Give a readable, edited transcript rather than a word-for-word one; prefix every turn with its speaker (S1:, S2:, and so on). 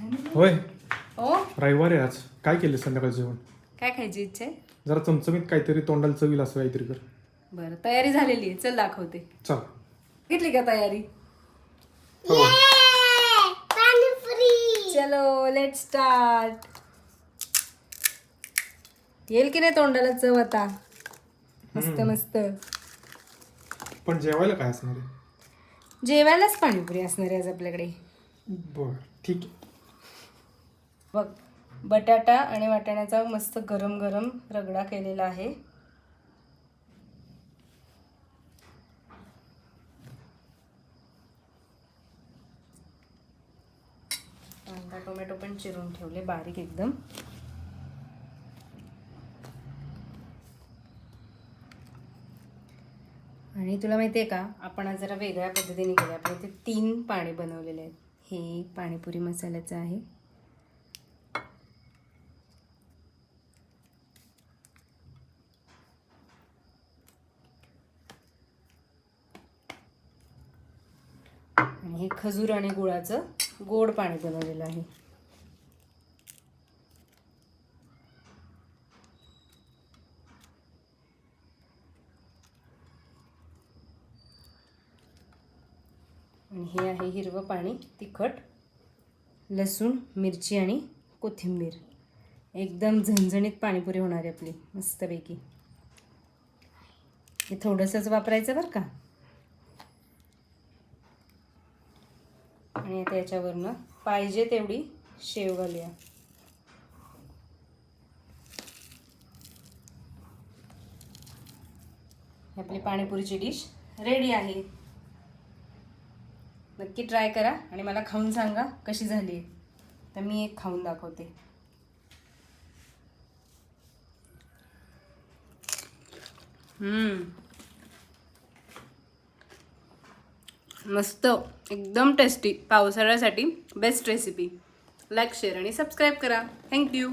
S1: होय
S2: हो
S1: रविवार आहे आज. काय केलं संध्याकाळी जेवण?
S2: काय खायची इच्छा आहे?
S1: जरा चमचमीत काहीतरी तोंडाला चवील असं काहीतरी कर.
S2: बरं तयारी झालेली आहे, चल दाखवते.
S1: चल.
S2: घेतली का तयारी?
S1: हो.
S2: चलो लेट स्टार्ट. येईल की नाही तोंडाला चव आता? मस्त मस्त.
S1: पण जेवायला काय असणार आहे?
S2: जेवायलाच पाणीपुरी असणार आहे आज आपल्याकडे.
S1: बर ठीक आहे.
S2: बघ, बटाटा आणि वाटाण्याचा मस्त गरम गरम रगडा केलेला आहे. कांदा टोमॅटो पण चिरून ठेवले बारीक एकदम. आणि तुला माहिती आहे का, आपण आज जरा वेगळ्या पद्धतीने केलं. आपण इथे 3 पाणी बनवलेले आहेत. हे पाणीपुरी मसाल्याचं आहे. आणि हे खजूर आणि गुळाचं गोड पाणी बनवलेलं आहे. आणि हे आहे हिरवं पाणी, तिखट, लसूण, मिरची आणि कोथिंबीर. एकदम झणझणीत पाणीपुरी होणार आहे आपली मस्तपैकी. हे थोडंसंच वापरायचं बरं का. आणि आता याच्यावरनं पाहिजे तेवढी शेव घालूया. आपली पाणीपुरीची डिश रेडी आहे. नक्की ट्राय करा आणि मला खाऊन सांगा कशी झाली आहे. तर मी एक खाऊन दाखवते. मस्त, एकदम टेस्टी. पावसाळ्यासाठी बेस्ट रेसिपी. लाईक, शेअर आणि सबस्क्राईब करा. थँक्यू.